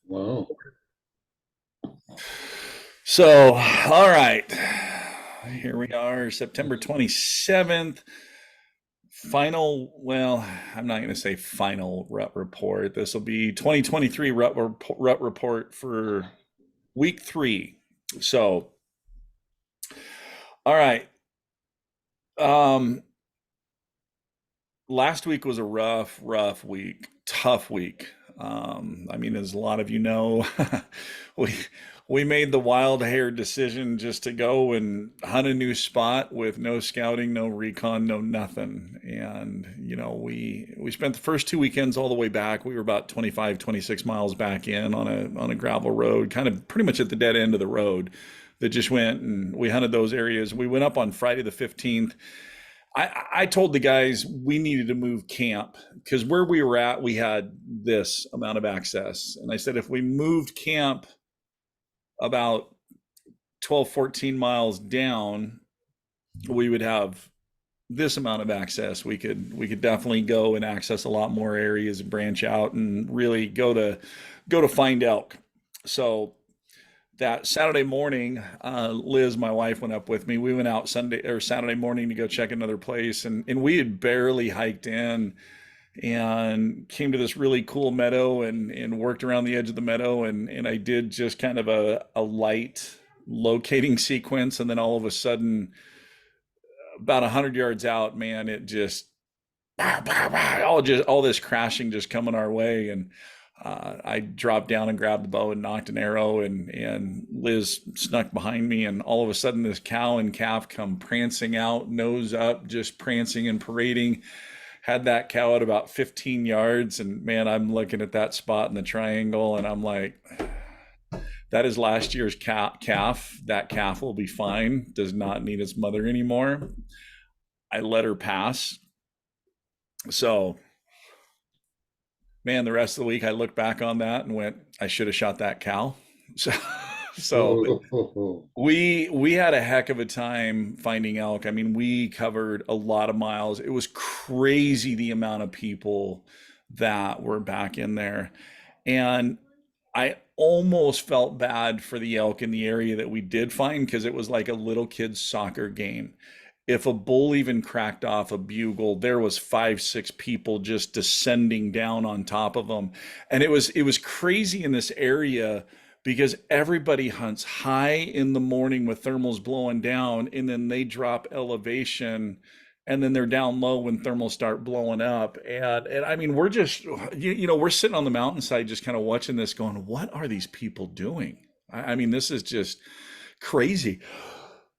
Wow. So, all right. Here we are, September 27th. Well, I'm not going to say final rut report. This will be 2023 rut report for week 3. So, all right. Um, Last week was a rough week, tough week. I mean, as a lot of you know, we we made the wild haired decision just to go and hunt a new spot with no scouting, no recon, no nothing. And we spent the first 2 weekends all the way back. We were about 25, 26 miles back in on a gravel road, kind of pretty much at the dead end of the road that just went, and we hunted those areas. We went up on Friday the 15th. I told the guys we needed to move camp because where we were at, we had this amount of access. And I said, if we moved camp about 12, 14 miles down, we would have this amount of access. We could definitely go and access a lot more areas and branch out and really go to find elk. So that Saturday morning, Liz, my wife, went up with me. We went out Sunday or Saturday morning to go check another place, and we had barely hiked in and came to this really cool meadow and worked around the edge of the meadow, and I did just kind of a light locating sequence, and then all of a sudden, about 100 yards out, man, it just all this crashing just coming our way, and I dropped down and grabbed the bow and knocked an arrow, and Liz snuck behind me, and all of a sudden this cow and calf come prancing out, nose up, just prancing and parading. Had that cow at about 15 yards, and man, I'm looking at that spot in the triangle, and I'm like, that is last year's calf. That calf will be fine. Does not need its mother anymore. I let her pass. So man, the rest of the week I looked back on that and went, I should have shot that cow. So, but Oh, we had a heck of a time finding elk. I mean, we covered a lot of miles. It was crazy the amount of people that were back in there. And I almost felt bad for the elk in the area that we did find because it was like a little kid's soccer game. If a bull even cracked off a bugle, there was 5, 6 people just descending down on top of them. And it was crazy in this area because everybody hunts high in the morning with thermals blowing down, and then they drop elevation, and then they're down low when thermals start blowing up. And I mean, we're just we're sitting on the mountainside just kind of watching this going, what are these people doing? I mean, this is just crazy.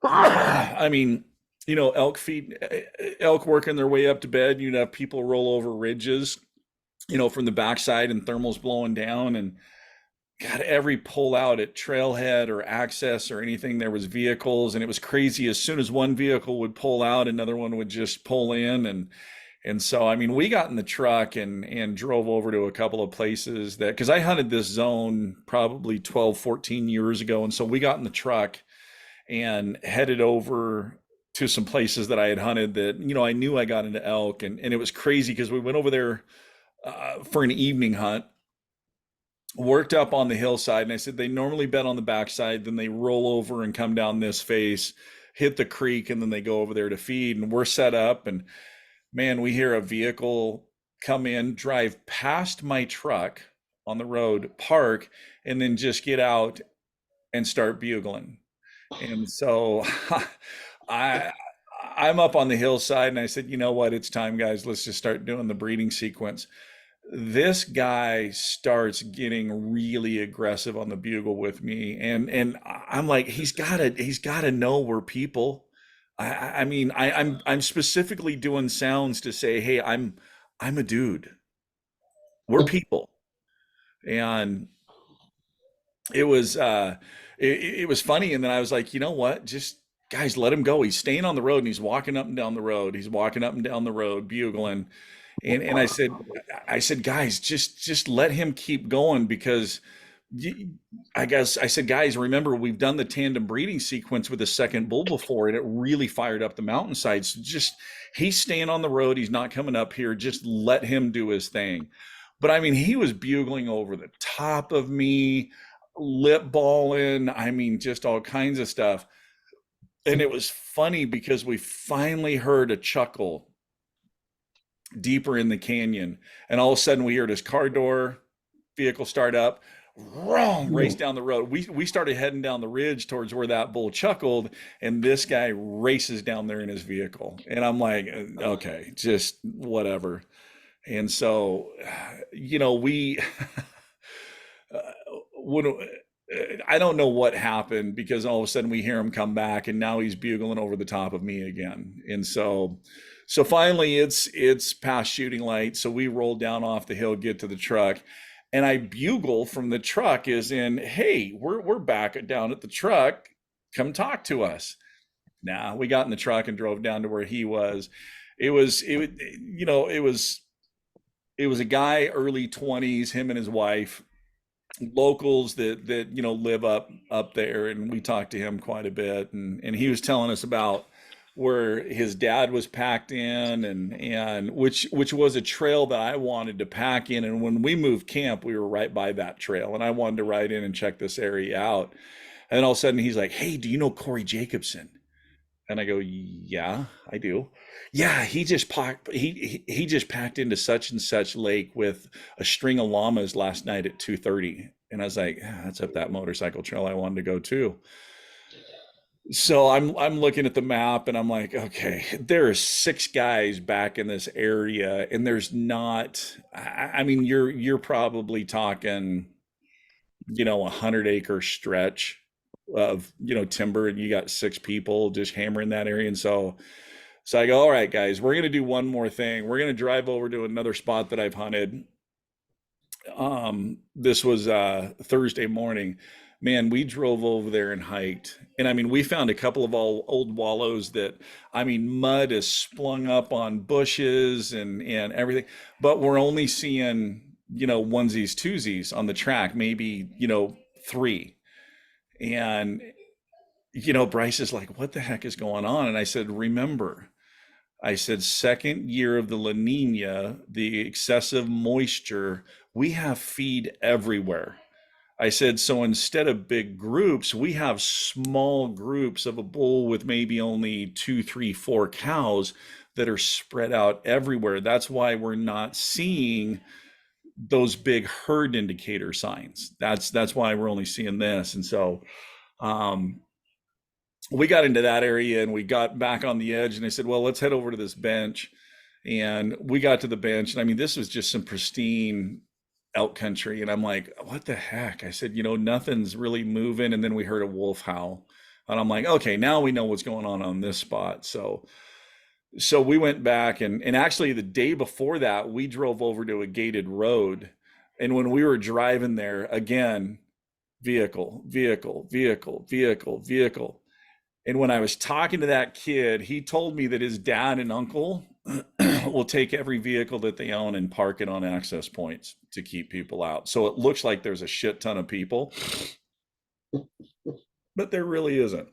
I mean, elk working their way up to bed. You'd have people roll over ridges, from the backside, and thermals blowing down, and got every pull out at trailhead or access or anything. There was vehicles, and it was crazy. As soon as one vehicle would pull out, another one would just pull in, and so I mean, we got in the truck and drove over to a couple of places that because I hunted this zone probably 12, 14 years ago, and so we got in the truck and headed over to some places that I had hunted that I knew I got into elk, and it was crazy because we went over there for an evening hunt, worked up on the hillside, and I said they normally bed on the backside, then they roll over and come down this face, hit the creek, and then they go over there to feed. And we're set up, and man, we hear a vehicle come in, drive past my truck on the road, park, and then just get out and start bugling. And so I I'm up on the hillside, and I said, you know what, it's time, guys, let's just start doing the breeding sequence. This guy starts getting really aggressive on the bugle with me, and I'm like, he's gotta know we're people. I mean, I'm specifically doing sounds to say, hey, I'm a dude. We're people. And it was it was funny, and then I was like, you know what, just guys, let him go. He's staying on the road, and he's walking up and down the road. He's walking up and down the road bugling. And I said, guys, just let him keep going because I guess I said, guys, remember, we've done the tandem breeding sequence with the second bull before, and it really fired up the mountainside. So just, he's staying on the road, he's not coming up here, just let him do his thing. But I mean, he was bugling over the top of me, lip balling. I mean, just all kinds of stuff. And it was funny because we finally heard a chuckle deeper in the canyon. And all of a sudden, we heard his car door, vehicle start up, wrong, race Oh, down the road. We started heading down the ridge towards where that bull chuckled, and this guy races down there in his vehicle. And I'm like, okay, just whatever. And so, we uh, when I don't know what happened because all of a sudden we hear him come back and now he's bugling over the top of me again. And so finally it's past shooting light. So we roll down off the hill, get to the truck, and I bugle from the truck is in, hey, we're back down at the truck. Come talk to us. Nah, we got in the truck and drove down to where he was. It was a guy early 20s, him and his wife, locals that live up there, and we talked to him quite a bit, and he was telling us about where his dad was packed in, and which was a trail that I wanted to pack in. And when we moved camp, we were right by that trail, and I wanted to ride in and check this area out. And then all of a sudden he's like, hey, do you know Corey Jacobson? And I go, yeah, I do. Yeah, he just packed into such and such lake with a string of llamas last night at 2:30. And I was like, "Ah, that's up that motorcycle trail I wanted to go to." So I'm looking at the map and I'm like, okay, there are six guys back in this area, and there's not. I mean, you're probably talking, 100-acre stretch of timber, and you got six people just hammering that area. And so I go, all right, guys, we're gonna do one more thing. We're gonna drive over to another spot that I've hunted. This was Thursday morning. Man, we drove over there and hiked. And I mean, we found a couple of old wallows that, I mean, mud is splung up on bushes and everything. But we're only seeing, onesies, twosies on the track, maybe, three. And, Bryce is like, what the heck is going on? And I said, remember, I said, second year of the La Nina, the excessive moisture, we have feed everywhere. I said, so instead of big groups, we have small groups of a bull with maybe only two, three, four cows that are spread out everywhere. That's why we're not seeing those big herd indicator signs. That's why we're only seeing this. And so um, we got into that area and we got back on the edge, and I said, well, let's head over to this bench. And we got to the bench, and I mean, this was just some pristine elk country. And I'm like, what the heck? I said, nothing's really moving. And then we heard a wolf howl. And I'm like, okay, now we know what's going on this spot. So we went back, and actually the day before that, we drove over to a gated road. And when we were driving there, again, vehicle, vehicle, vehicle, vehicle, vehicle. And when I was talking to that kid, he told me that his dad and uncle will take every vehicle that they own and park it on access points to keep people out. So it looks like there's a shit ton of people, but there really isn't.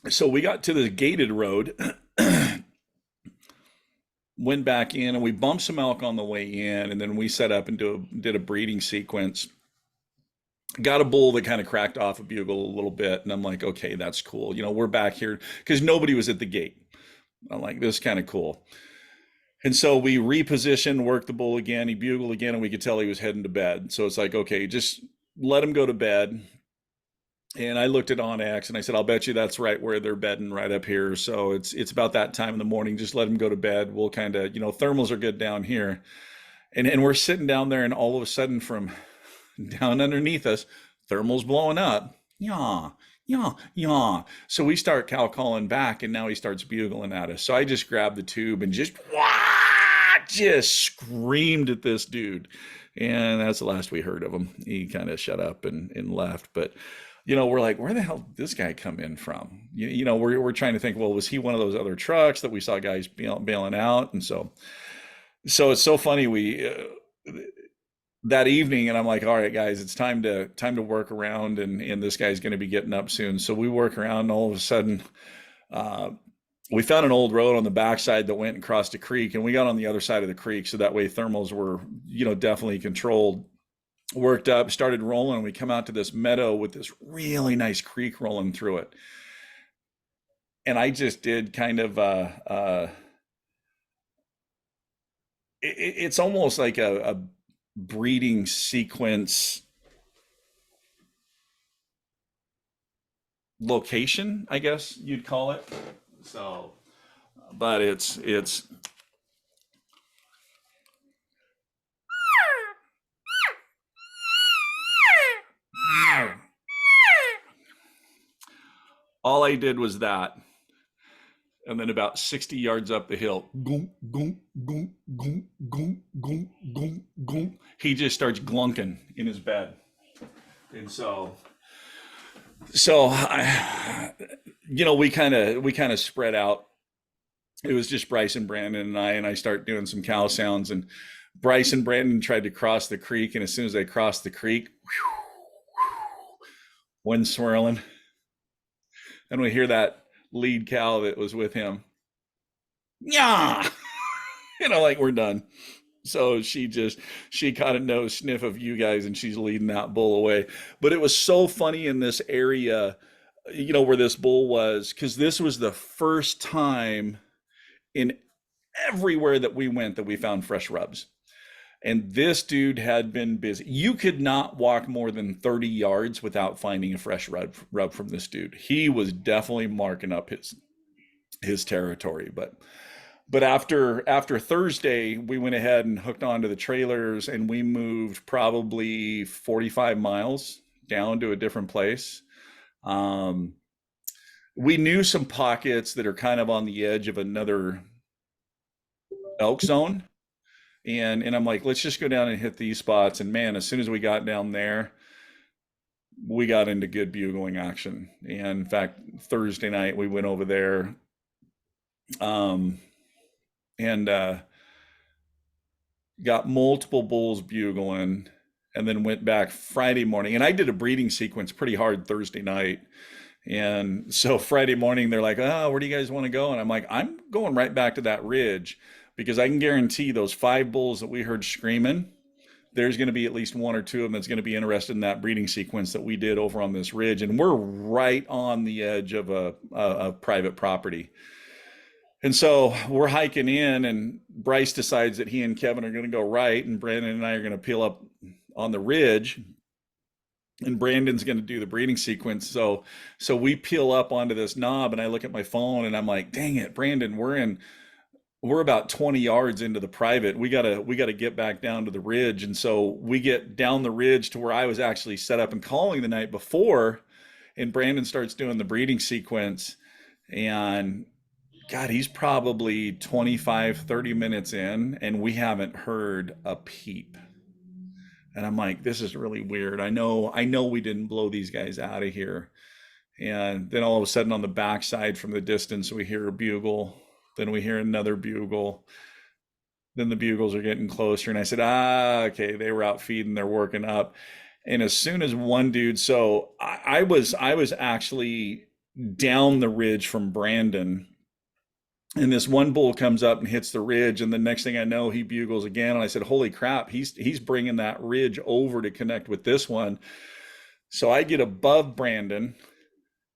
So we got to the gated road, went back in, and we bumped some elk on the way in, and then we set up and did a breeding sequence. Got a bull that kind of cracked off a bugle a little bit, and I'm like, okay, that's cool. We're back here because nobody was at the gate. I'm like, this is kind of cool. And so we repositioned, worked the bull again. He bugled again, and we could tell he was heading to bed. So it's like, okay, just let him go to bed. And I looked at OnX and I said, I'll bet you that's right where they're bedding, right up here. So it's about that time in the morning. Just let him go to bed. We'll kind of, thermals are good down here. And we're sitting down there, and all of a sudden from down underneath us, thermals blowing up. Yaw, yaw, yaw. So we start cow calling back, and now he starts bugling at us. So I just grabbed the tube and just screamed at this dude. And that's the last we heard of him. He kind of shut up and left. But we're like, where the hell did this guy come in from? We're trying to think, well, was he one of those other trucks that we saw guys bailing out? And so it's so funny. We that evening, and I'm like, all right, guys, it's time to work around, and this guy's going to be getting up soon. So we work around, and all of a sudden, uh, we found an old road on the backside that went across the creek, and we got on the other side of the creek, so that way thermals were, definitely controlled. Worked up, started rolling. We come out to this meadow with this really nice creek rolling through it, and I just did kind of it's almost like a breeding sequence location, I guess you'd call it. So, but it's all I did was that, and then about 60 yards up the hill, goom, goom, goom, goom, goom, goom, goom, goom, he just starts glunking in his bed. And so I, we kind of spread out. It was just Bryce and Brandon and I start doing some cow sounds, and Bryce and Brandon tried to cross the creek, and as soon as they crossed the creek, wind swirling, and we hear that lead cow that was with him, yeah, like we're done. So she caught a nose sniff of you guys, and she's leading that bull away. But it was so funny in this area, where this bull was, because this was the first time in everywhere that we went that we found fresh rubs. And this dude had been busy. You could not walk more than 30 yards without finding a fresh rub from this dude. He was definitely marking up his territory. But after Thursday, we went ahead and hooked onto the trailers, and we moved probably 45 miles down to a different place. Um, we knew some pockets that are kind of on the edge of another elk zone. And I'm like, let's just go down and hit these spots. And man, as soon as we got down there, we got into good bugling action. And in fact, Thursday night we went over there, um, and got multiple bulls bugling, and then went back Friday morning. And I did a breeding sequence pretty hard Thursday night. And so Friday morning, they're like, oh, where do you guys want to go? And I'm like, I'm going right back to that ridge, because I can guarantee those 5 bulls that we heard screaming, there's going to be at least one or two of them that's going to be interested in that breeding sequence that we did over on this ridge. And we're right on the edge of a private property. And so we're hiking in, and Bryce decides that he and Kevin are going to go right, and Brandon and I are going to peel up on the ridge, and Brandon's going to do the breeding sequence. So we peel up onto this knob, and I look at my phone, and I'm like, dang it, Brandon, we're about 20 yards into the private. We gotta get back down to the ridge. And so we get down the ridge to where I was actually set up and calling the night before, and Brandon starts doing the breeding sequence. And God, he's probably 25, 30 minutes in, and we haven't heard a peep. And I'm like, this is really weird. I know we didn't blow these guys out of here. And then all of a sudden, on the backside from the distance, we hear a bugle. Then we hear another bugle. Then the bugles are getting closer. And I said, okay, they were out feeding, they're working up. And as soon as one dude, so I was actually down the ridge from Brandon, and this one bull comes up and hits the ridge, and the next thing I know, he bugles again. And I said, holy crap, he's bringing that ridge over to connect with this one. So I get above Brandon,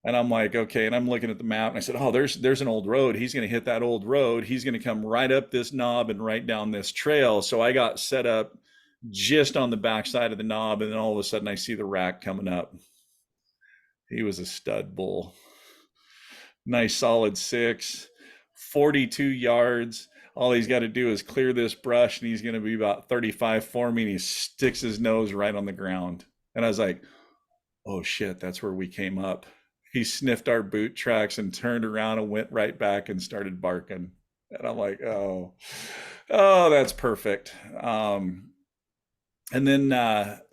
and I'm like, okay, and I'm looking at the map, and I said, oh, there's an old road. He's going to hit that old road. He's going to come right up this knob and right down this trail. So I got set up just on the backside of the knob, and then all of a sudden I see the rack coming up. He was a stud bull. Nice solid 6, 42 yards. All he's got to do is clear this brush, and he's going to be about 35 for me, and he sticks his nose right on the ground. And I was like, oh shit, that's where we came up. He sniffed our boot tracks and turned around and went right back and started barking. And I'm like, oh, that's perfect. And then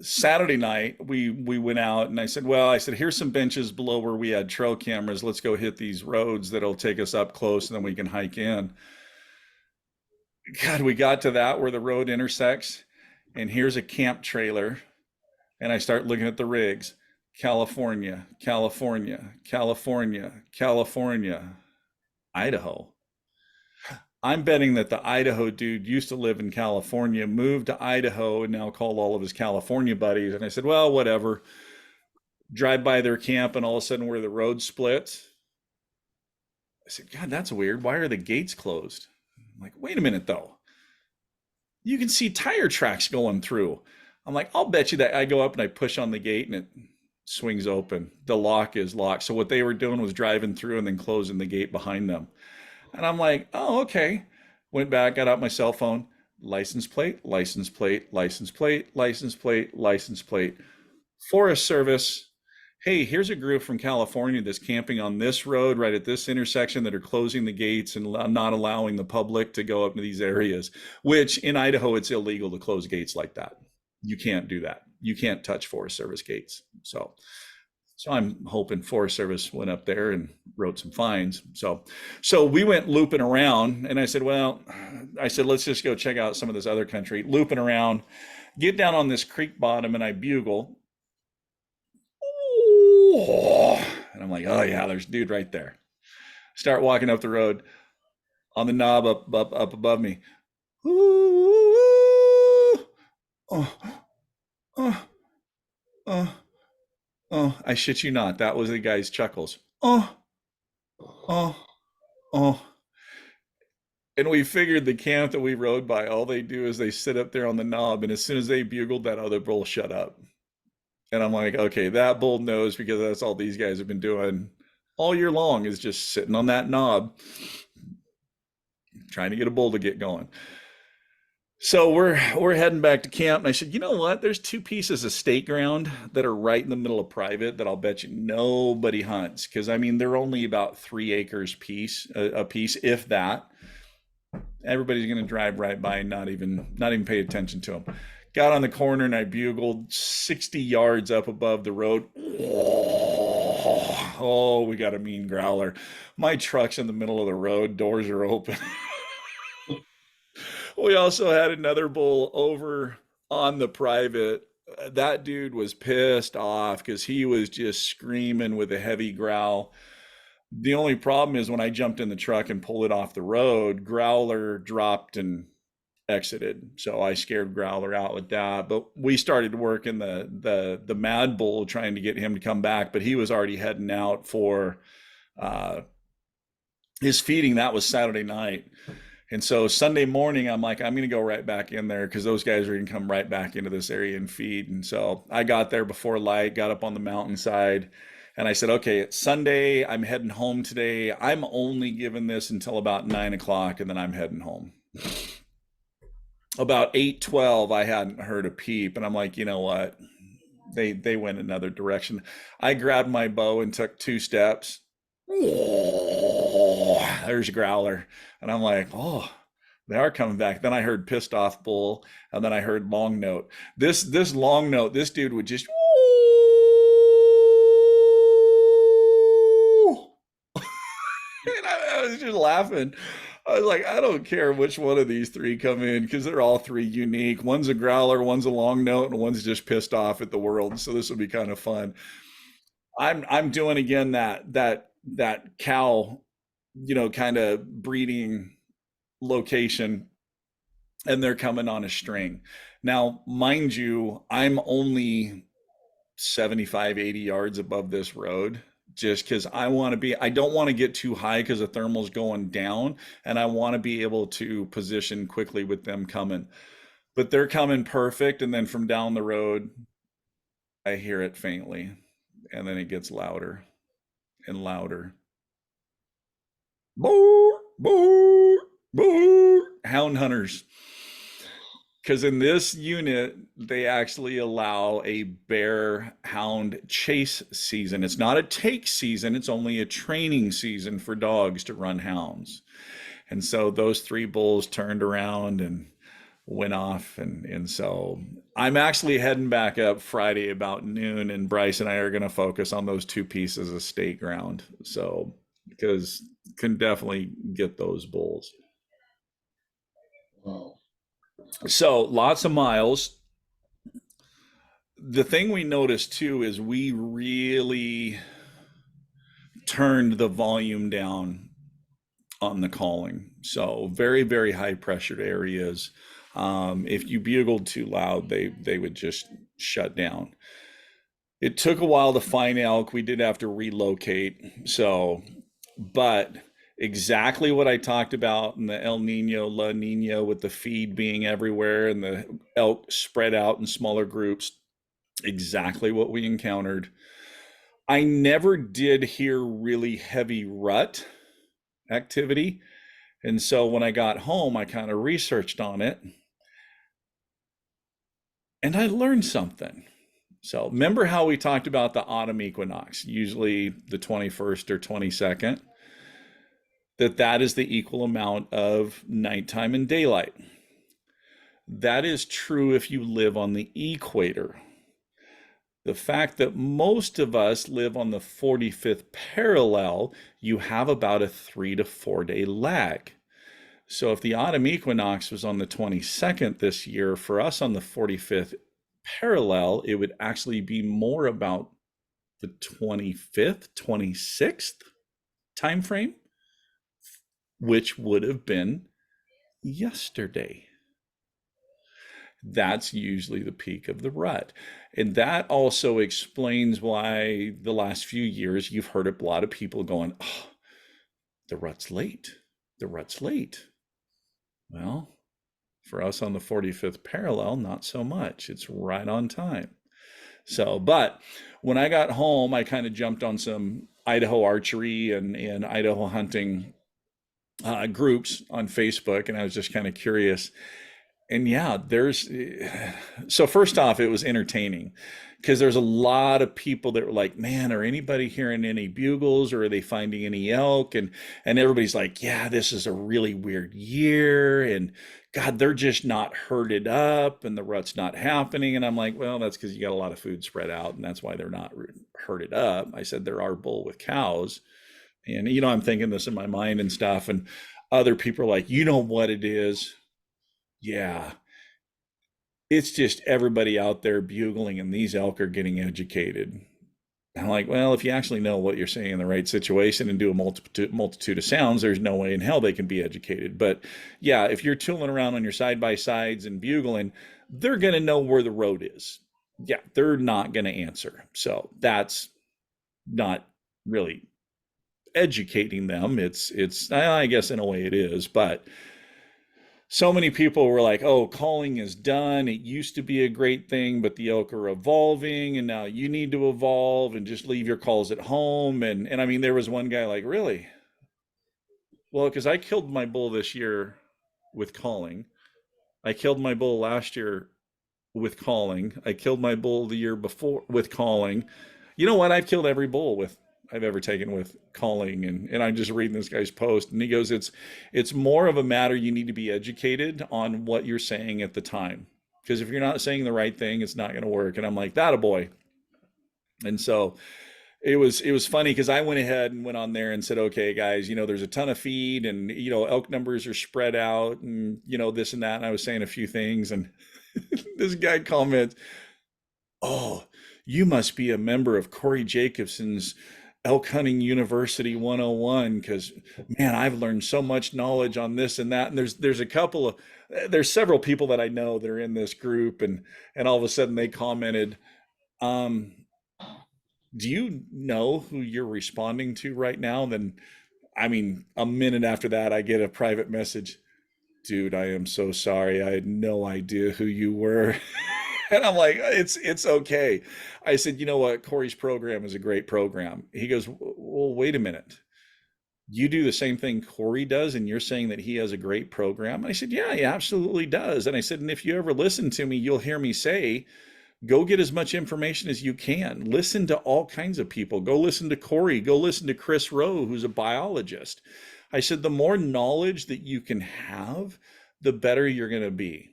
Saturday night we went out, and I said, here's some benches below where we had trail cameras. Let's go hit these roads that'll take us up close, and then we can hike in. God, we got to that where the road intersects, and here's a camp trailer, and I start looking at the rigs. California, California, California, California. Idaho. I'm betting that the Idaho dude used to live in California, moved to Idaho, and now called all of his California buddies. And I said, well, whatever. Drive by their camp, and all of a sudden, where the road splits, I said, God, that's weird. Why are the gates closed? I'm like, wait a minute, though. You can see tire tracks going through. I'm like, I'll bet you that. I go up and I push on the gate and it swings open. The lock is locked. So what they were doing was driving through and then closing the gate behind them. And I'm like, oh, okay. Went back, got out my cell phone, license plate, license plate, license plate, license plate, license plate. Forest Service. Hey, here's a group from California that's camping on this road right at this intersection that are closing the gates and not allowing the public to go up to these areas, which in Idaho, it's illegal to close gates like that. You can't do that. You can't touch Forest Service gates. So I'm hoping Forest Service went up there and wrote some fines. So we went looping around, and I said, well, I said, let's just go check out some of this other country. Looping around, get down on this creek bottom, and I bugle. Oh, and I'm like, oh yeah, there's a dude right there. Start walking up the road on the knob up above me. Ooh, oh, oh, oh, oh. I shit you not. That was the guy's chuckles. Oh, oh, oh. And we figured the camp that we rode by, all they do is they sit up there on the knob, and as soon as they bugled, that other bull shut up. And I'm like, okay, that bull knows because that's all these guys have been doing all year long is just sitting on that knob, trying to get a bull to get going. So we're heading back to camp, and I said, you know what? There's two pieces of state ground that are right in the middle of private that I'll bet you nobody hunts because I mean they're only about 3 acres a piece, if that. Everybody's going to drive right by and not even pay attention to them. Got on the corner and I bugled 60 yards up above the road. Oh, we got a mean growler. My truck's in the middle of the road, doors are open. We also had another bull over on the private. That dude was pissed off because he was just screaming with a heavy growl. The only problem is when I jumped in the truck and pulled it off the road, Growler dropped and exited. So I scared Growler out with that. But we started working the Mad Bull trying to get him to come back, but he was already heading out for uh, his feeding. That was Saturday night. And so Sunday morning, I'm like, I'm going to go right back in there because those guys are going to come right back into this area and feed. And so I got there before light, got up on the mountainside, and I said, okay, it's Sunday. I'm heading home today. I'm only giving this until about 9 o'clock, and then I'm heading home. About 8:12, I hadn't heard a peep, and I'm like, you know what? They went another direction. I grabbed my bow and took 2 steps. Oh, there's a growler. And I'm like, oh, they are coming back. Then I heard pissed off bull, and then I heard long note. This long note, this dude would just and I was just laughing. I was like, I don't care which one of these three come in because they're all three unique. One's a growler, one's a long note, and one's just pissed off at the world. So this will be kind of fun. I'm doing again that cow, kind of breeding location, and they're coming on a string. Now, mind you, I'm only 75, 80 yards above this road just because I don't want to get too high because the thermal's going down, and I want to be able to position quickly with them coming. But they're coming perfect, and then from down the road, I hear it faintly, and then it gets louder and louder. Boo, boo, boo. Hound hunters. Because in this unit, they actually allow a bear hound chase season. It's not a take season, it's only a training season for dogs to run hounds. And so those three bulls turned around and went off. And so I'm actually heading back up Friday about noon, and Bryce and I are going to focus on those two pieces of state ground. So, because can definitely get those bulls. Wow. So lots of miles. The thing we noticed too is we really turned the volume down on the calling. So very, very high pressured areas. If you bugled too loud, they would just shut down. It took a while to find elk. We did have to relocate. So, but exactly what I talked about in the El Nino, La Nina, with the feed being everywhere and the elk spread out in smaller groups, exactly what we encountered. I never did hear really heavy rut activity. And so when I got home, I kind of researched on it and I learned something. So remember how we talked about the autumn equinox, usually the 21st or 22nd, that is the equal amount of nighttime and daylight. That is true if you live on the equator. The fact that most of us live on the 45th parallel, you have about a 3 to 4 day lag. So if the autumn equinox was on the 22nd this year, for us on the 45th parallel, it would actually be more about the 25th, 26th time frame, which would have been yesterday. That's usually the peak of the rut. And that also explains why the last few years you've heard a lot of people going, oh, the rut's late. The rut's late. Well, for us on the 45th parallel, not so much. It's right on time. So, but when I got home, I kind of jumped on some Idaho archery and Idaho hunting groups on Facebook, and I was just kind of curious. And yeah, so first off, it was entertaining because there's a lot of people that were like, man, are anybody hearing any bugles or are they finding any elk? And everybody's like, yeah, this is a really weird year. And God, they're just not herded up and the rut's not happening. And I'm like, well, that's because you got a lot of food spread out and that's why they're not herded up. I said, there are bull with cows. And, I'm thinking this in my mind and stuff. And other people are like, you know what it is? Yeah, it's just everybody out there bugling and these elk are getting educated. I'm like, well, if you actually know what you're saying in the right situation and do a multitude of sounds, there's no way in hell they can be educated. But yeah, if you're tooling around on your side by sides and bugling, they're going to know where the road is. Yeah, they're not going to answer. So that's not really educating them. It's I guess in a way it is, but so many people were like, oh, calling is done. It used to be a great thing, but the elk are evolving, and now you need to evolve and just leave your calls at home. And I mean, there was one guy like, really? Well, because I killed my bull this year with calling. I killed my bull last year with calling. I killed my bull the year before with calling. You know what? I've killed every bull with I've ever taken with calling, and I'm just reading this guy's post and he goes, it's more of a matter you need to be educated on what you're saying at the time. Because if you're not saying the right thing, it's not gonna work. And I'm like, that a boy. And so it was funny because I went ahead and went on there and said, okay, guys, there's a ton of feed and elk numbers are spread out and this and that. And I was saying a few things and this guy comments, oh, you must be a member of Corey Jacobson's Elk Hunting University 101 because man, I've learned so much knowledge on this and that. And there's several people that I know that are in this group and all of a sudden they commented, um, do you know who you're responding to right now? And then I mean, a minute after that I get a private message. Dude, I am so sorry. I had no idea who you were. And I'm like, it's okay. I said, you know what? Corey's program is a great program. He goes, well, wait a minute. You do the same thing Corey does, and you're saying that he has a great program? And I said, yeah, he absolutely does. And I said, and if you ever listen to me, you'll hear me say, go get as much information as you can. Listen to all kinds of people. Go listen to Corey. Go listen to Chris Rowe, who's a biologist. I said, the more knowledge that you can have, the better you're going to be.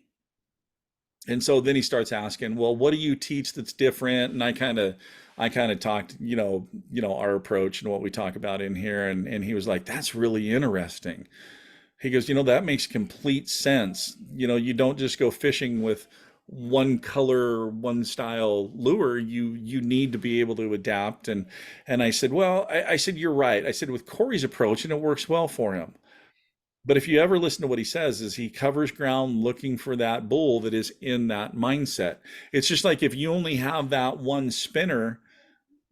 And so then he starts asking, well, what do you teach that's different? And I kind of talked, our approach and what we talk about in here. And he was like, that's really interesting. He goes, that makes complete sense. You don't just go fishing with one color, one style lure. You need to be able to adapt. And I said, well, I said, you're right. I said, with Corey's approach, and it works well for him. But if you ever listen to what he says, is he covers ground looking for that bull that is in that mindset. It's just like if you only have that one spinner,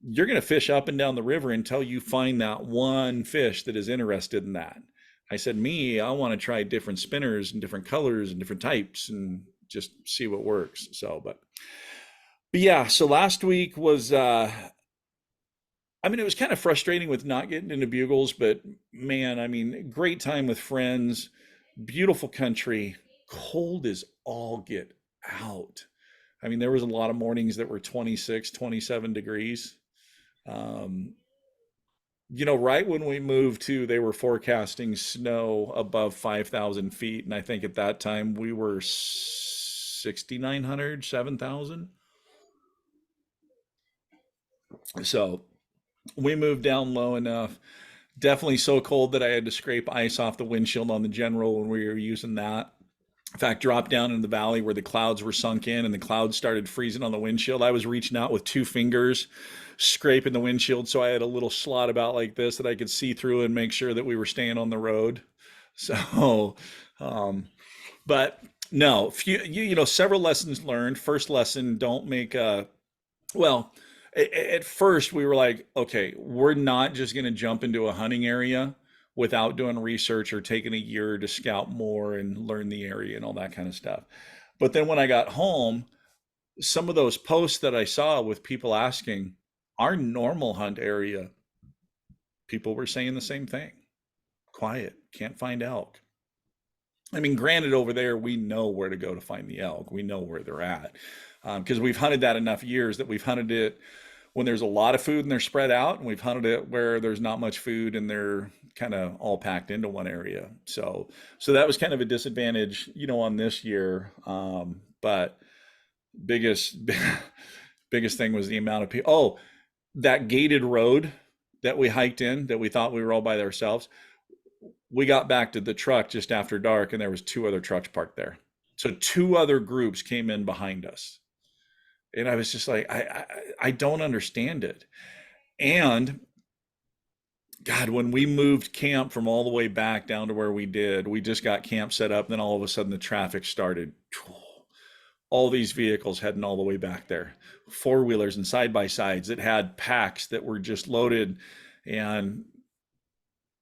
you're going to fish up and down the river until you find that one fish that is interested in that. I said, me, I want to try different spinners and different colors and different types and just see what works. So, but yeah, so last week was, I mean, it was kind of frustrating with not getting into bugles, but man, I mean, great time with friends, beautiful country, cold as all get out. I mean, there was a lot of mornings that were 26, 27 degrees. Um, right when we moved to, they were forecasting snow above 5,000 feet. And I think at that time we were 6,900, 7,000. So we moved down low enough. Definitely so cold that I had to scrape ice off the windshield on the General when we were using that. In fact, dropped down in the valley where the clouds were sunk in and the clouds started freezing on the windshield. I was reaching out with two fingers, scraping the windshield so I had a little slot about like this that I could see through and make sure that we were staying on the road. So, um, but no, several lessons learned. First lesson, don't make a well, at first we were like, okay, we're not just going to jump into a hunting area without doing research or taking a year to scout more and learn the area and all that kind of stuff. But then when I got home, some of those posts that I saw with people asking, our normal hunt area, people were saying the same thing. Quiet, can't find elk. I mean, granted, over there, we know where to go to find the elk. We know where they're at because we've hunted that enough years that we've hunted it when there's a lot of food and they're spread out, and we've hunted it where there's not much food and they're kind of all packed into one area. So that was kind of a disadvantage, on this year. But biggest biggest thing was the amount of people. Oh, that gated road that we hiked in that we thought we were all by ourselves. We got back to the truck just after dark, and there was two other trucks parked there. So two other groups came in behind us, and I was just like, I don't understand it. And God, when we moved camp from all the way back down to where we did, we just got camp set up. Then all of a sudden the traffic started. All these vehicles heading all the way back there, four wheelers and side by sides that had packs that were just loaded. And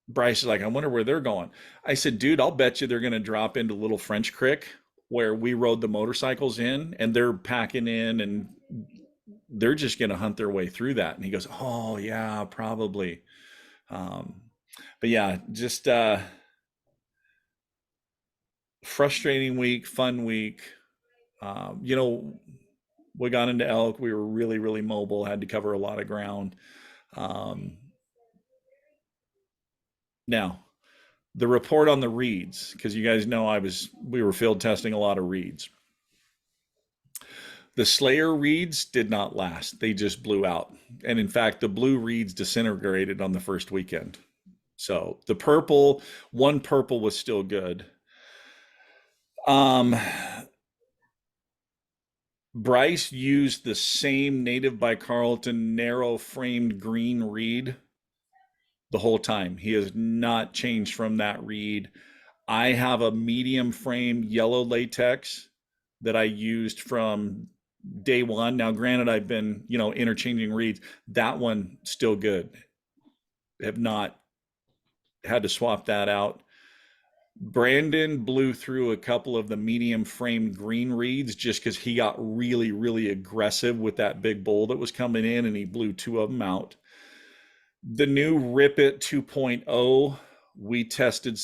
Bryce is like, I wonder where they're going. I said, dude, I'll bet you they're going to drop into Little French Creek where we rode the motorcycles in, and they're packing in and they're just going to hunt their way through that. And he goes, oh, yeah, probably. Um, but yeah, just frustrating week, fun week. You know, we got into elk. We were really, really mobile, had to cover a lot of ground. Um, Now, the report on the reeds, because you guys know we were field testing a lot of reeds. The Slayer reeds did not last. They just blew out. And in fact, the blue reeds disintegrated on the first weekend. So the purple, one purple was still good. Um, Bryce used the same native by Carlton narrow framed green reed the whole time. He has not changed from that reed. I have a medium frame yellow latex that I used from day one. Now, granted, I've been, interchanging reeds. That one still good. Have not had to swap that out. Brandon blew through a couple of the medium framed green reeds just because he got really, really aggressive with that big bull that was coming in, and he blew two of them out. The new Rip It 2.0, we tested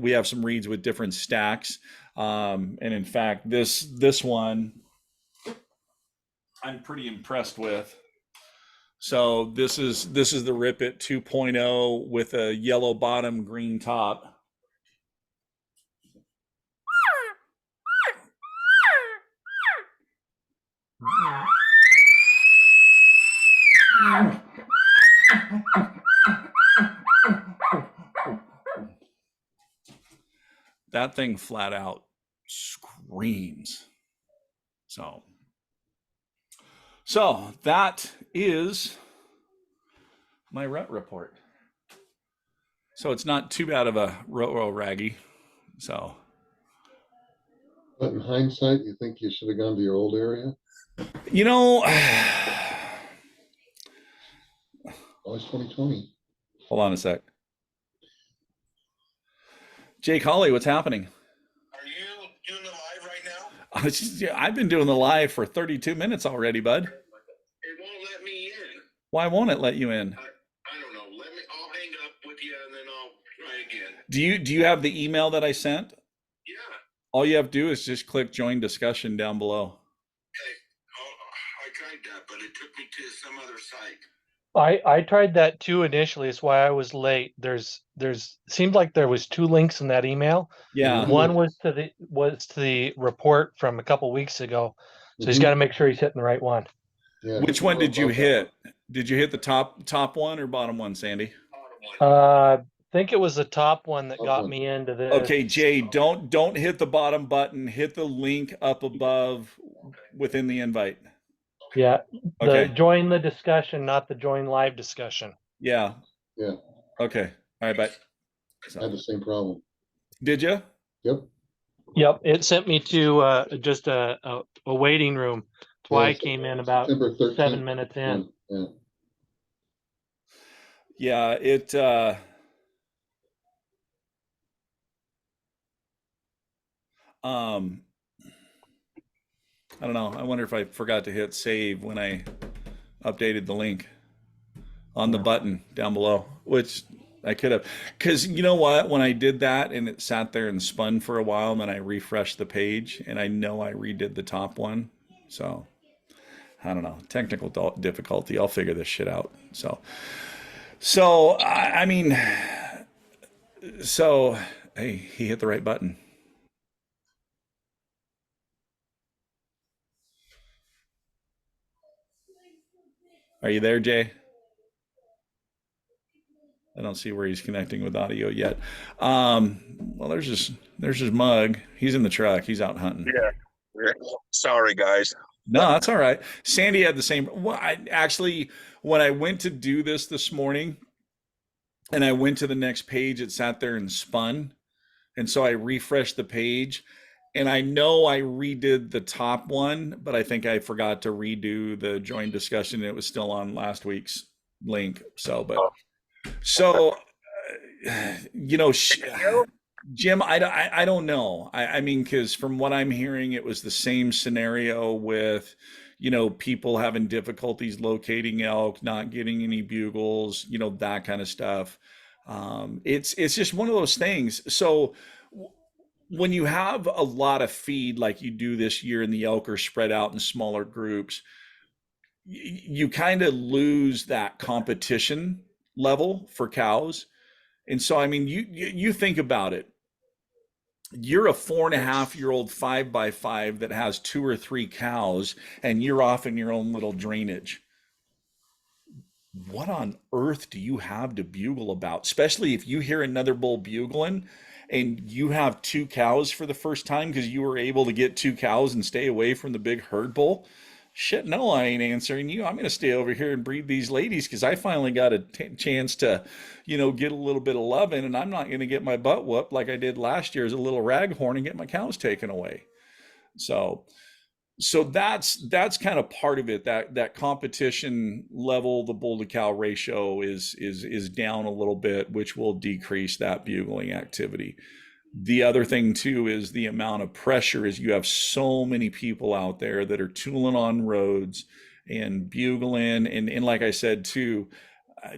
we have some reeds with different stacks. And in fact, this one I'm pretty impressed with. So this is the Rip It 2.0 with a yellow bottom, green top. That thing flat out screams. So that is my rut report. So it's not too bad of a row raggy. So, But in hindsight, you think you should have gone to your old area? you know, Always 2020. hold on a sec. Jake Holly, what's happening? Are you doing the live right now? I've been doing the live for 32 minutes already, bud. It won't let me in. Why won't it let you in? I don't know. I'll hang up with you and then I'll try again. Do you have the email that I sent? Yeah. All you have to do is just click join discussion down below. Okay. I tried that, but it took me to some other site. I tried that too initially. It's why I was late. There's seemed like there was two links in that email. Yeah. One was to the report from a couple weeks ago. So he's got to make sure he's hitting the right one. Yeah. Which one did you hit? Did you hit the top one or bottom one, Sandy? I think it was the top one that Top got one. me into this. Okay, Jay, don't hit the bottom button. Hit the link up above within the invite. Yeah. The Okay. join the discussion, not the join live discussion. Yeah. Yeah. Okay. All right, bye. I had the same problem. Did you? Yep. Yep. It sent me to just a waiting room. That's why I came in about September 13th. 7 minutes in. Yeah. Yeah, it I don't know. I wonder if I forgot to hit save when I updated the link on the button down below, which I could have. Because you know what? When I did that and it sat there and spun for a while, and then I refreshed the page, and I know I redid the top one. So I don't know. Technical difficulty. I'll figure this shit out. So I mean, so hey, he hit the right button. Are you there, Jay? I don't see where he's connecting with audio yet. Well, there's his mug. He's in the truck. He's out hunting. Yeah. Sorry, guys. No, that's all right. Sandy had the same. Well, I actually, when I went to do this morning, and I went to the next page, it sat there and spun, and so I refreshed the page, and I know I redid the top one, but I think I forgot to redo the join discussion. It was still on last week's link. So, you know, Jim, I don't know. I mean, because from what I'm hearing, it was the same scenario with, people having difficulties locating elk, not getting any bugles, that kind of stuff. It's just one of those things. So when you have a lot of feed like you do this year and the elk are spread out in smaller groups, you kind of lose that competition level for cows. And so, I mean, you think about it. You're a 4.5-year-old 5x5 that has 2 or 3 cows, and you're off in your own little drainage. What on earth do you have to bugle about? Especially if you hear another bull bugling and you have 2 cows for the first time because you were able to get 2 cows and stay away from the big herd bull. Shit, no, I ain't answering you. I'm going to stay over here and breed these ladies because I finally got a chance to, get a little bit of loving, and I'm not going to get my butt whooped like I did last year as a little raghorn and get my cows taken away. So, that's kind of part of it. That competition level, the bull to cow ratio is down a little bit, which will decrease that bugling activity. The other thing too is the amount of pressure is you have so many people out there that are tooling on roads and bugling, and like I said too,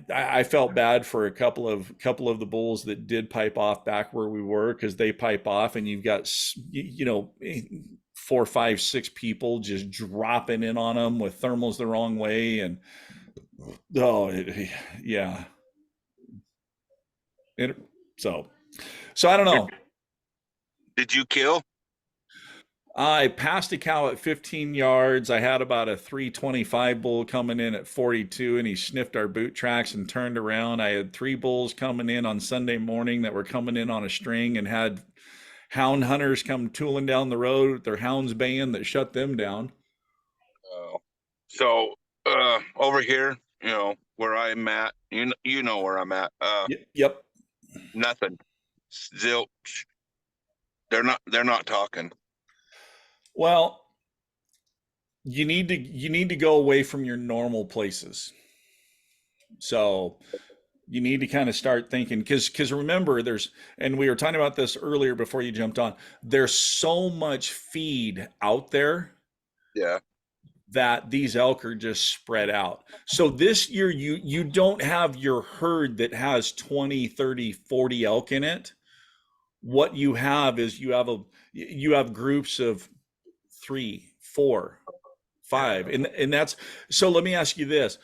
I felt bad for a couple of the bulls that did pipe off back where we were, because they pipe off and you've got 4, 5, 6 people just dropping in on them with thermals the wrong way, and yeah, it, so I don't know. Did you kill? I passed a cow at 15 yards. I had about a 325 bull coming in at 42, and he sniffed our boot tracks and turned around. I had 3 bulls coming in on Sunday morning that were coming in on a string, and had hound hunters come tooling down the road with their hounds baying that shut them down. So over here, where I'm at, you know where I'm at. Yep. Nothing. Zilch. They're not talking. Well, you need to go away from your normal places. So you need to kind of start thinking because remember there's and we were talking about this earlier before you jumped on. There's so much feed out there Yeah. that these elk are just spread out. So this year you don't have your herd that has 20, 30, 40 elk in it. What you have is you have groups of 3, 4, 5. And that's so let me ask you this.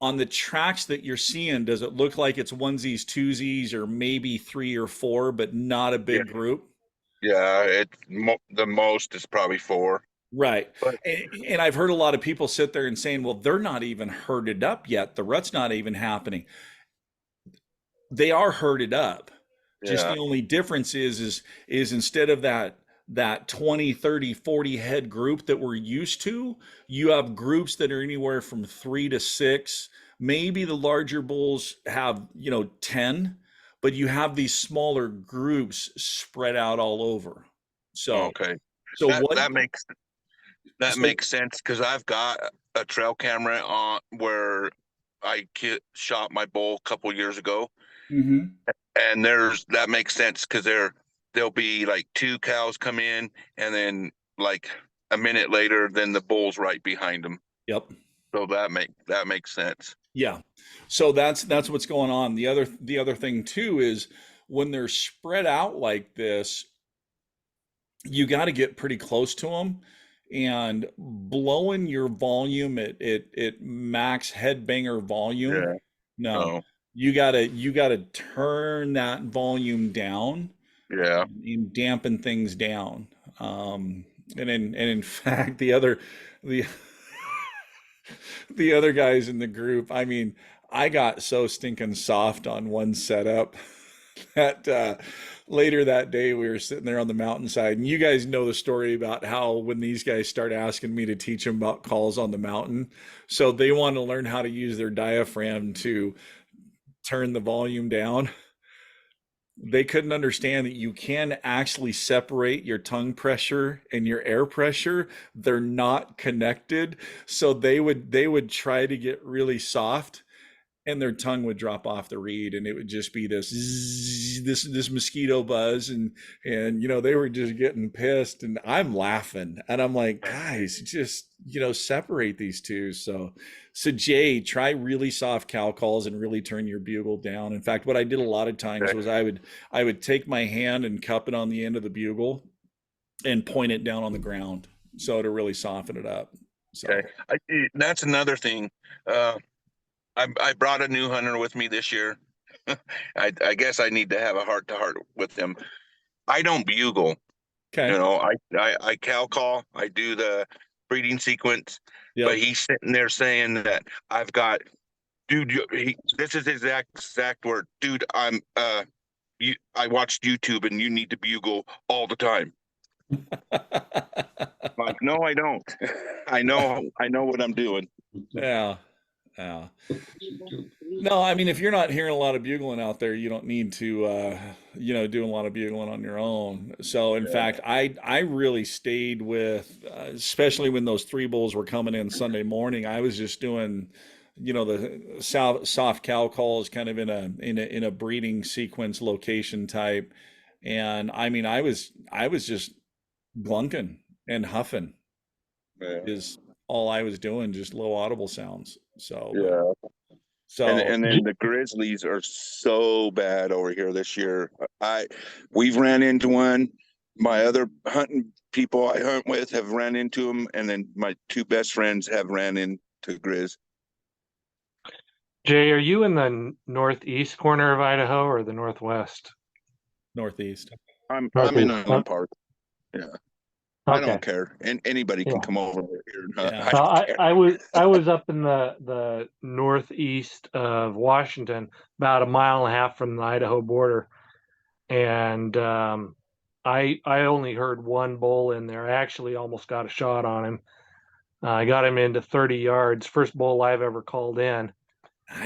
On the tracks that you're seeing, does it look like it's onesies, twosies, or maybe 3 or 4, but not a Yeah. big group? Yeah. The most is probably 4. Right. But And I've heard a lot of people sit there and saying, well, they're not even herded up yet. The rut's not even happening. They are herded up. Just yeah. the only difference is instead of that 20, 30, 40 head group that we're used to, you have groups that are anywhere from 3 to 6. Maybe the larger bulls have, 10, but you have these smaller groups spread out all over. So Okay. so That what that makes that so makes sense because I've got a trail camera on where shot my bull a couple years ago, Mhm. and that makes sense because there'll be like 2 cows come in, and then like a minute later, then the bull's right behind them. Yep. So that makes sense. Yeah. So that's what's going on. The other thing too is when they're spread out like this, you got to get pretty close to them and blowing your volume at max headbanger volume. Yeah. No, Oh. you gotta turn that volume down Yeah. and dampen things down. And in fact, the the other guys in the group, I mean, I got so stinking soft on one setup that later that day we were sitting there on the mountainside, and you guys know the story about how when these guys start asking me to teach them about calls on the mountain, so they want to learn how to use their diaphragm to turn the volume down. They couldn't understand that you can actually separate your tongue pressure and your air pressure. They're not connected. So they would try to get really soft and their tongue would drop off the reed and it would just be this this mosquito buzz and they were just getting pissed and I'm laughing and I'm like, guys, just separate these two. So Jay, try really soft cow calls and really turn your bugle down. In fact, what I did a lot of times was I would take my hand and cup it on the end of the bugle and point it down on the ground so to really soften it up. So Okay. That's another thing. Uh, I brought a new hunter with me this year. I guess I need to have a heart to heart with him. I don't bugle. okay. I cow call. I do the breeding sequence, but Yep. he's sitting there saying that I've got, dude. This is his exact word, dude. I watched YouTube and you need to bugle all the time. I'm like, no, I don't. I know what I'm doing. Yeah. Yeah. You do. No, I mean, if you're not hearing a lot of bugling out there, you don't need to, do a lot of bugling on your own. So, in Yeah. fact, I really stayed with, especially when those 3 bulls were coming in Sunday morning. I was just doing, the soft cow calls, kind of in a breeding sequence location type, and I mean, I was just glunking and huffing Yeah. is all I was doing, just low audible sounds. So, but Yeah. And so. and then the Grizzlies are so bad over here this year. We've ran into one. My other hunting people I hunt with have ran into them, and then my 2 best friends have ran into Grizz. Jay, are you in the northeast corner of Idaho or the northwest? Northeast. I'm in Northeast. Island Park. Yeah, I Okay. don't care, and anybody can Yeah. come over here and hunt. Yeah. I don't care. I was up in the northeast of Washington, about a mile and a half from the Idaho border, and I only heard one bull in there. I actually almost got a shot on him. I got him into 30 yards. First bull I've ever called in,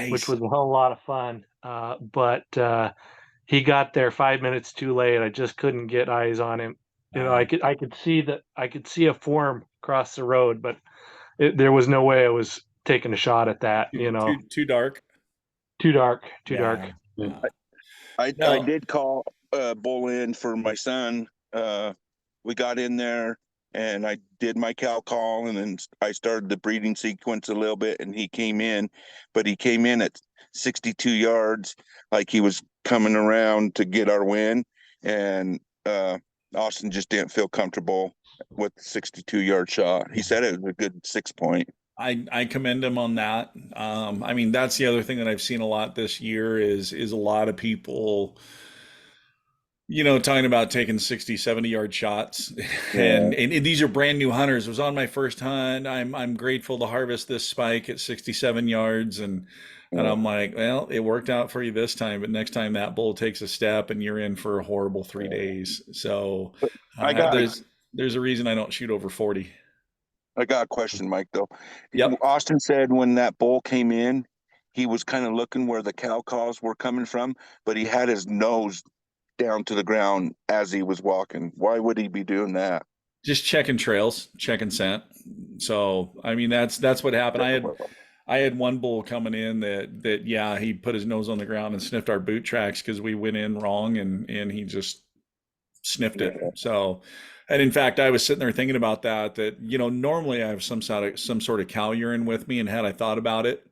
which Nice. was a whole lot of fun. But he got there 5 minutes too late. I just couldn't get eyes on him. You know, I could see a form across the road, but there was no way I was taking a shot at that. You know, too dark. too dark, too dark. Yeah. Yeah. Yeah. I No. did call bull in for my son. We got in there and I did my cow call, and then I started the breeding sequence a little bit, and he came in, but he came in at 62 yards, like he was coming around to get our win, and Austin just didn't feel comfortable with the 62-yard shot. He said it was a good 6 point. I commend him on that. I mean, that's the other thing that I've seen a lot this year is a lot of people, talking about taking 60, 70-yard shots. And these are brand new hunters. It was on my first hunt. I'm grateful to harvest this spike at 67 yards. And I'm like, well, it worked out for you this time, but next time that bull takes a step and you're in for a horrible 3 days. So I got there's a reason I don't shoot over 40. I got a question, Mike, though. Yep. Austin said when that bull came in, he was kind of looking where the cow calls were coming from, but he had his nose down to the ground as he was walking. Why would he be doing that? Just checking trails, checking scent. So, I mean, that's what happened. I had one bull coming in that yeah, he put his nose on the ground and sniffed our boot tracks because we went in wrong, and he just sniffed it. So, and in fact, I was sitting there thinking about that normally I have some sort of cow urine with me, and had I thought about it,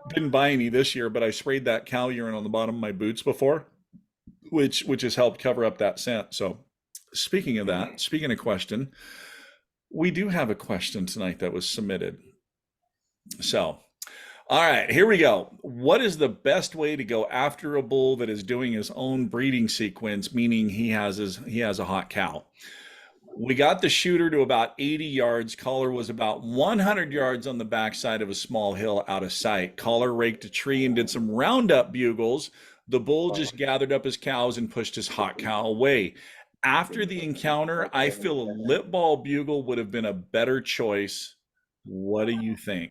didn't buy any this year, but I sprayed that cow urine on the bottom of my boots before, which has helped cover up that scent. So, speaking of question, we do have a question tonight that was submitted. So, all right, here we go. What is the best way to go after a bull that is doing his own breeding sequence, meaning he has a hot cow? We got the shooter to about 80 yards. Caller was about 100 yards on the backside of a small hill out of sight. Caller raked a tree and did some roundup bugles. The bull just gathered up his cows and pushed his hot cow away. After the encounter, I feel a lip ball bugle would have been a better choice. What do you think?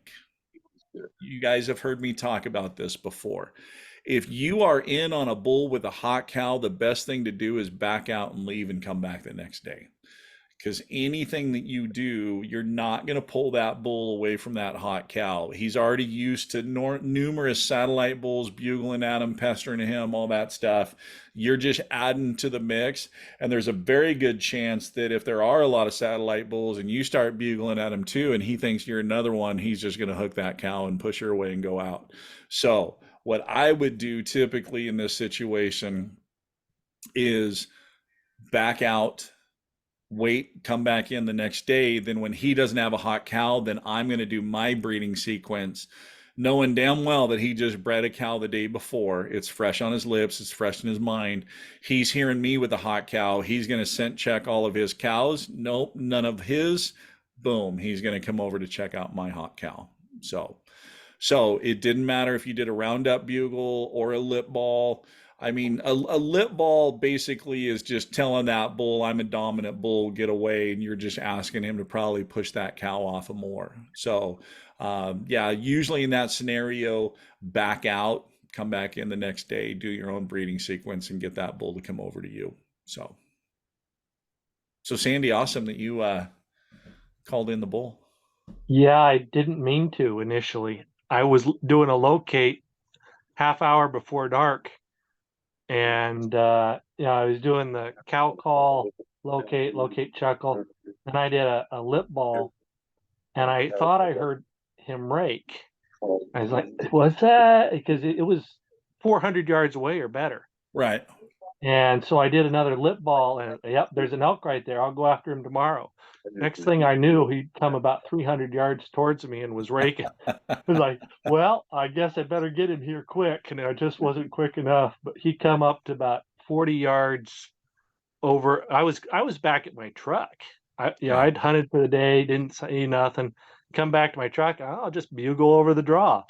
You guys have heard me talk about this before. If you are in on a bull with a hot cow, the best thing to do is back out and leave and come back the next day. Because anything that you do, you're not going to pull that bull away from that hot cow. He's already used to numerous satellite bulls bugling at him, pestering him, all that stuff. You're just adding to the mix. And there's a very good chance that if there are a lot of satellite bulls and you start bugling at him too, and he thinks you're another one, he's just going to hook that cow and push her away and go out. So what I would do typically in this situation is back out, wait, come back in the next day. Then when he doesn't have a hot cow, then I'm going to do my breeding sequence, knowing damn well that he just bred a cow the day before. It's fresh on his lips. It's fresh in his mind. He's hearing me with a hot cow. He's going to scent check all of his cows. Nope, none of his. Boom. He's going to come over to check out my hot cow. So it didn't matter if you did a roundup bugle or a lip ball. I mean, a lip ball basically is just telling that bull, I'm a dominant bull, get away. And you're just asking him to probably push that cow off more. So, yeah, usually in that scenario, back out, come back in the next day, do your own breeding sequence and get that bull to come over to you. So Sandy, awesome that you called in the bull. Yeah, I didn't mean to initially. I was doing a locate half hour before dark. And I was doing the cow call, locate, chuckle. And I did a lip ball, and I thought I heard him rake. I was like, what's that? Because it was 400 yards away or better. Right. And so I did another lip ball, and yep, there's an elk right there. I'll go after him tomorrow. Next thing I knew, he'd come about 300 yards towards me and was raking. I was like, well, I guess I better get him here quick. And I just wasn't quick enough. But he come up to about 40 yards over. I was back at my truck. I'd hunted for the day, didn't see nothing. Come back to my truck. I'll just bugle over the draw.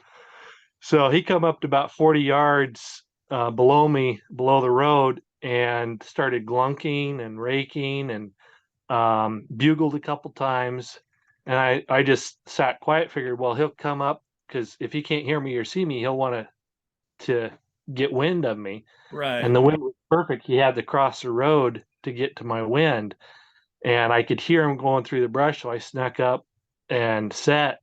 So he come up to about 40 yards below me, below the road, and started glunking and raking and bugled a couple times. And I just sat quiet, figured, well, he'll come up because if he can't hear me or see me, he'll want to get wind of me. Right. And the wind was perfect. He had to cross the road to get to my wind, and I could hear him going through the brush. So I snuck up and set.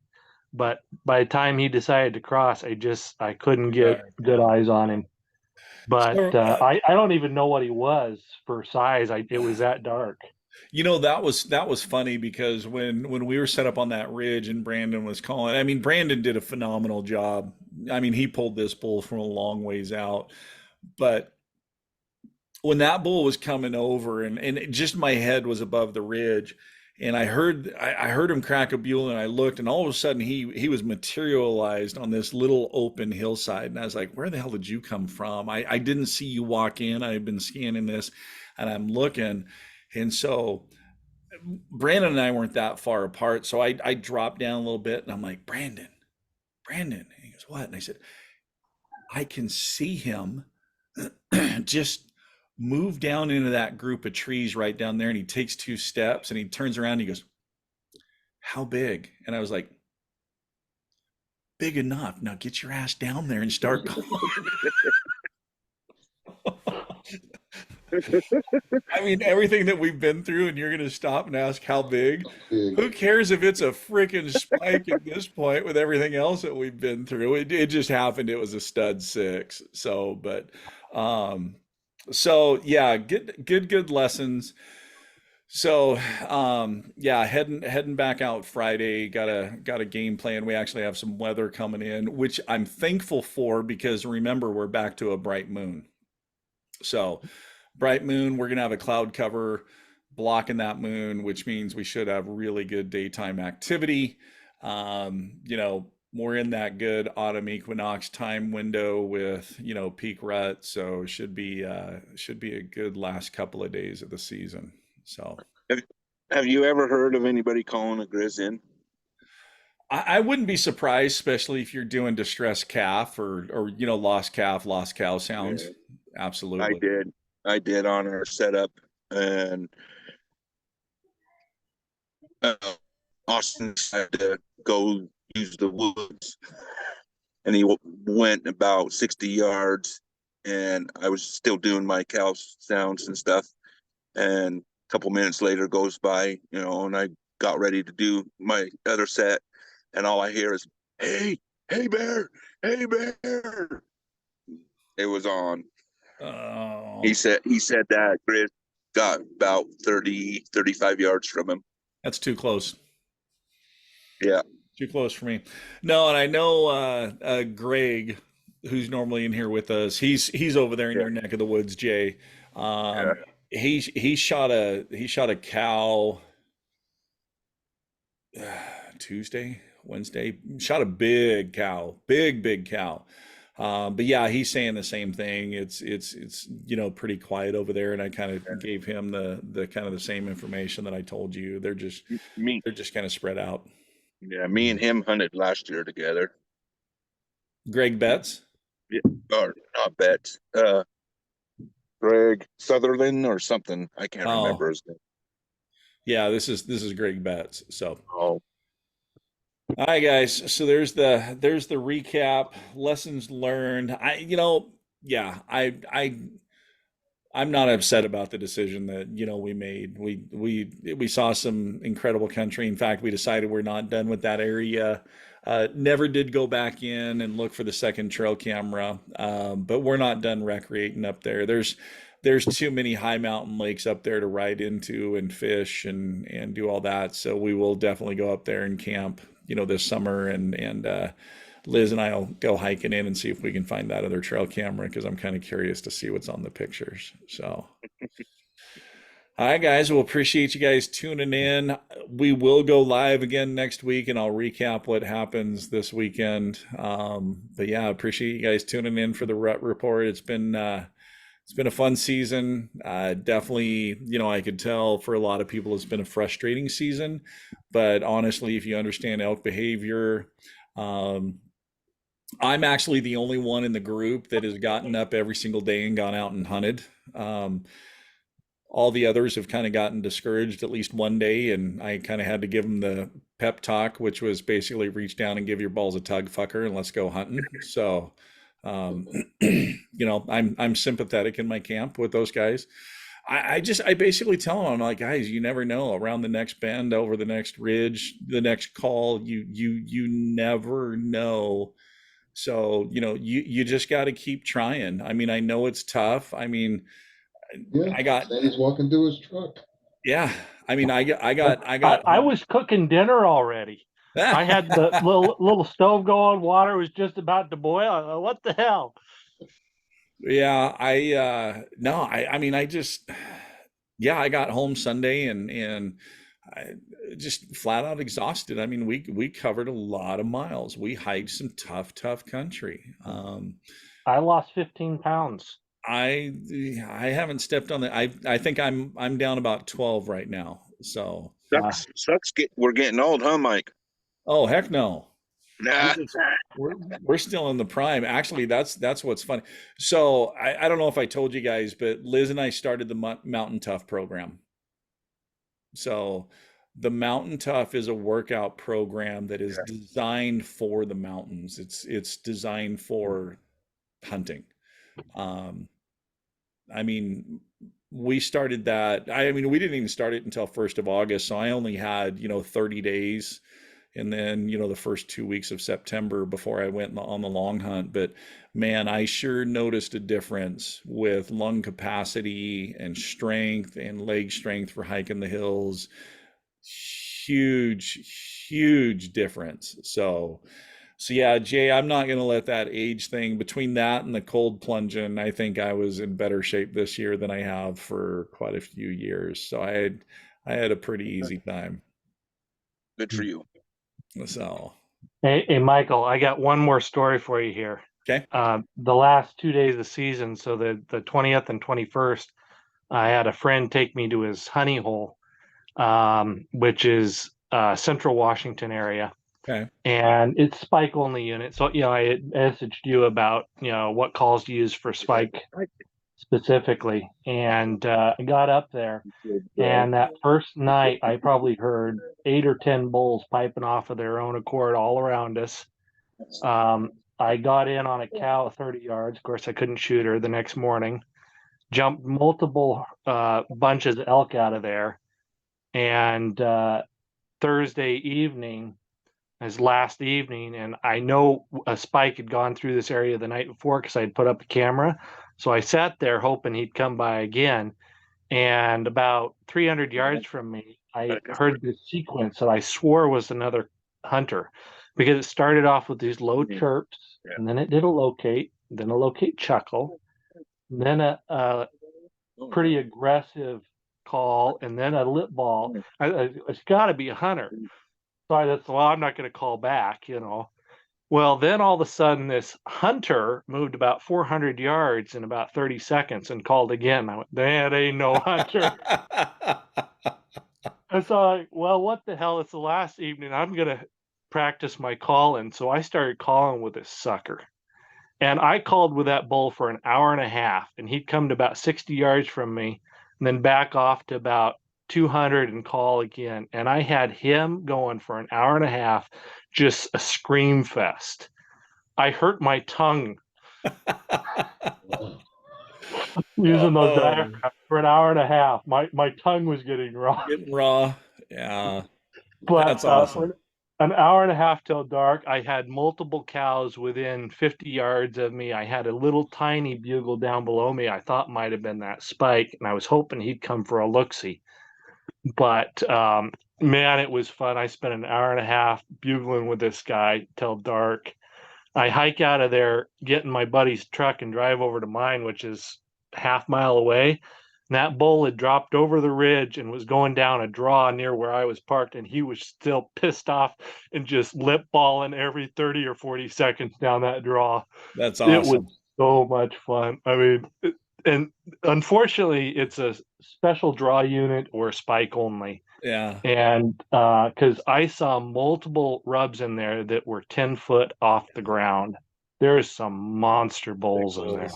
But by the time he decided to cross, I couldn't get Right. good eyes on him. But So, I don't even know what he was for size. It was that dark. that was funny because when we were set up on that ridge and Brandon was calling, I mean, Brandon did a phenomenal job. I mean, he pulled this bull from a long ways out, but when that bull was coming over and just my head was above the ridge and I heard him crack a bugle and I looked and all of a sudden he was materialized on this little open hillside and I was like, where the hell did you come from? I didn't see you walk in. I had been scanning this and I'm looking. And so Brandon and I weren't that far apart. So I dropped down a little bit and I'm like, Brandon. And he goes, what? And I said, I can see him just move down into that group of trees right down there. And he takes two steps and he turns around and he goes, how big? And I was like, big enough. Now get your ass down there and start going. I mean, everything that we've been through, and you're going to stop and ask how big. Big. Who cares if it's a freaking spike at this point with everything else that we've been through? It just happened. It was a stud six. So, but, so yeah, good lessons. So, yeah, heading back out Friday. Got a game plan. We actually have some weather coming in, which I'm thankful for because remember we're back to a bright moon. So, bright moon, we're gonna have a cloud cover blocking that moon, which means we should have really good daytime activity. We're in that good autumn equinox time window with peak rut, so it should be a good last couple of days of the season. So Have, have you ever heard of anybody calling a grizz in? I wouldn't be surprised, especially if you're doing distressed calf or lost calf, lost cow sounds. Yeah, I Absolutely. did. I did on our setup, and uh, Austin had to go use the woods, and he went about 60 yards, and I was still doing my cow sounds and stuff, and a couple minutes later goes by, and I got ready to do my other set, and all I hear is, "Hey, hey, bear, hey, bear." It was on. Oh, He said that Grizz got about 30, 35 yards from him. that's too close. Yeah. Too close for me. No, and I know Greg, who's normally in here with us. He's over there in Yeah. your neck of the woods, Jay. Yeah. He shot a cow Tuesday, Wednesday. Shot a big cow, big cow. But yeah, he's saying the same thing. It's pretty quiet over there, and I kind of gave him the kind of the same information that I told you. Me. They're just kind of spread out. Yeah. Me and him hunted last year together. Greg Betts. Yeah. Or not Bet. Greg Sutherland or something. I can't Oh, remember his name. yeah, this is Greg Betts. So, Oh, all right, guys. So there's the recap, lessons learned. Yeah, I'm not upset about the decision that we made. We saw some incredible country. In fact, we decided we're not done with that area. Never did go back in and look for the second trail camera, but we're not done recreating up there. There's too many high mountain lakes up there to ride into and fish and do all that. So we will definitely go up there and camp, this summer and Liz and I'll go hiking in and see if we can find that other trail camera because I'm kind of curious to see what's on the pictures. So, all right, guys, we'll appreciate you guys tuning in. We will go live again next week and I'll recap what happens this weekend. But yeah, I appreciate you guys tuning in for the Rut Report. It's been a fun season. Definitely, I could tell for a lot of people it's been a frustrating season. But honestly, if you understand elk behavior, um, I'm actually the only one in the group that has gotten up every single day and gone out and hunted. Um, all the others have kind of gotten discouraged at least one day, and I kind of had to give them the pep talk, which was basically reach down and give your balls a tug, fucker, and let's go hunting. So, Um, I'm sympathetic in my camp with those guys. I basically tell them, I'm like, guys, you never know, around the next bend, over the next ridge, the next call, you never know. So, you just got to keep trying. I mean, I know it's tough. I mean, Yeah, I got, Sandy's walking to his truck. yeah, I mean, I I, got I home. was cooking dinner already. I had the little stove going. Water was just about to boil. What the hell? Yeah, no, I mean, yeah, I got home Sunday and I just flat out exhausted. I mean, we covered a lot of miles. We hiked some tough country. I lost 15 pounds. I I haven't stepped on the I think I'm down about 12 right now. So, Uh, We're getting old, huh, Mike? oh heck no. We're Nah. just we're still in the prime. Actually, that's what's funny. So, I don't know if I told you guys, but Liz and I started the Mountain Tough program. So the Mountain Tough is a workout program that is designed for the mountains. It's designed for hunting. Um, I mean, we started that. I mean, we didn't even start it until 1st of August, so I only had 30 days, and then the first 2 weeks of September before I went on the long hunt. But man, I sure noticed a difference with lung capacity and strength and leg strength for hiking the hills. Huge difference. So yeah, Jay, I'm not going to let that age thing, between that and the cold plunging, I think I was in better shape this year than I have for quite a few years. So I had a pretty easy time. Good for you. So, hey, Michael, I got one more story for you here. okay. The last 2 days of the season, so the 20th and 21st, I had a friend take me to his honey hole, which is Central Washington area. Okay. And it's spike only unit. So, I had messaged you about, what calls to use for spike specifically. And I got up there, and that first night, I probably heard 8 or 10 bulls piping off of their own accord all around us. I got in on a cow 30 yards. Of course, I couldn't shoot her the next morning. Jumped multiple bunches of elk out of there. And Thursday evening, as last evening, and I know a spike had gone through this area the night before because I'd put up a camera. So I sat there hoping he'd come by again. And about 300 yards from me, I heard this sequence that I swore was another hunter, because it started off with these low chirps, and then it did a locate, then a locate chuckle, then a pretty aggressive call, and then a lip ball. It's got to be a hunter. So I thought, well, I'm not going to call back. Well, then all of a sudden, this hunter moved about 400 yards in about 30 seconds and called again. I went, that ain't no hunter. And so well, what the hell? It's the last evening. I'm going to practice my calling. So I started calling with this sucker. And I called with that bull for an hour and a half, and he'd come to about 60 yards from me and then back off to about 200 and call again. And I had him going for an hour and a half, just a scream fest. I hurt my tongue using those Oh, diaphragms for an hour and a half. My tongue was getting raw. getting raw. Yeah. But That's awesome. for an hour and a half till dark, I had multiple cows within 50 yards of me. I had a little tiny bugle down below me. I thought might have been that spike, and I was hoping he'd come for a look-see. But man, it was fun. I spent an hour and a half bugling with this guy till dark. I hike out of there, get in my buddy's truck, and drive over to mine, which is half-mile away. And that bull had dropped over the ridge and was going down a draw near where I was parked, and he was still pissed off and just lip balling every 30 or 40 seconds down that draw. That's It was awesome. so much fun. I mean, and unfortunately, it's a special draw unit or spike only. Yeah. And because I saw multiple rubs in there that were 10 foot off the ground. There's some monster bulls in there.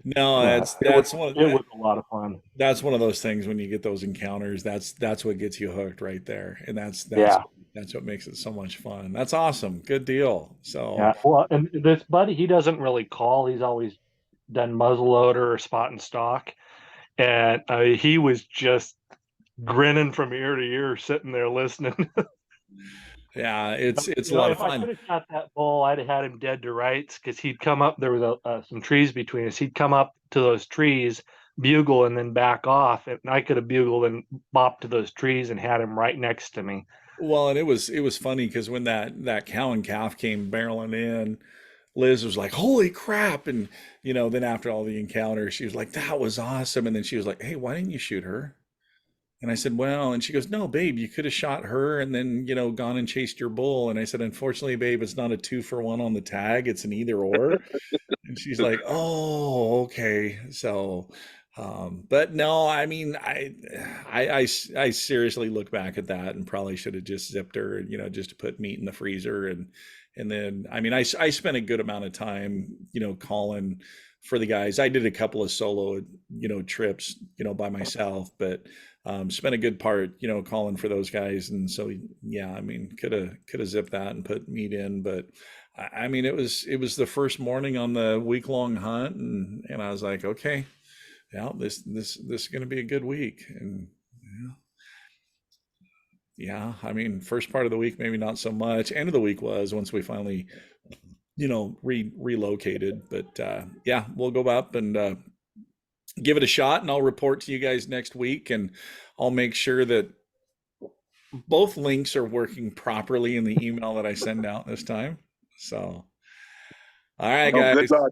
No, Yeah, that's one it was a lot of fun. that's one of those things when you get those encounters, that's what gets you hooked right there. And Yeah. that's what makes it so much fun. That's awesome. Good deal. So Yeah. Well, and this buddy, he doesn't really call. He's always done muzzleloader or spot and stock. And he was just grinning from ear to ear, sitting there listening. yeah, it's a You know, lot of if I fun. could have shot that bull, I'd have had him dead to rights because he'd come up. There was some trees between us. He'd come up to those trees, bugle, and then back off. And I could have bugled and bopped to those trees and had him right next to me. Well, and it was funny because when that cow and calf came barreling in, Liz was like, "Holy crap!" And then after all the encounters, she was like, "That was awesome." And then she was like, "Hey, why didn't you shoot her?" And I said, "Well," and she goes, "No, babe, you could have shot her and then gone and chased your bull." And I said, "Unfortunately, babe, it's not a 2-for-1 on the tag; it's an either or." And she's like, "Oh, okay." So, but no, I mean, I seriously look back at that and probably should have just zipped her, just to put meat in the freezer. And then, I mean, I spent a good amount of time, calling for the guys. I did a couple of solo, trips, by myself, but spent a good part, calling for those guys. And so, yeah, I mean, could have zipped that and put meat in, but I mean, it was the first morning on the week long hunt, and I was like, okay, yeah, this is going to be a good week, and yeah, I mean, first part of the week maybe not so much. End of the week was once we finally, relocated, but yeah, we'll go up and give it a shot, and I'll report to you guys next week, and I'll make sure that both links are working properly in the email that I send out this time. So. All right, Oh, good guys. luck.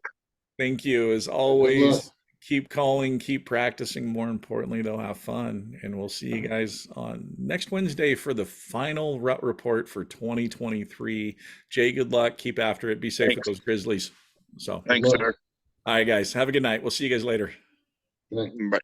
Thank you. As Good luck. always, keep calling, keep practicing. More importantly, though, have fun. And we'll see you guys on next Wednesday for the final rut report for 2023. Jay, good luck. Keep after it. Be safe with Thanks. those Grizzlies. So, Good Thanks, luck. sir. all right, guys. Have a good night. We'll see you guys later. Good night. Bye.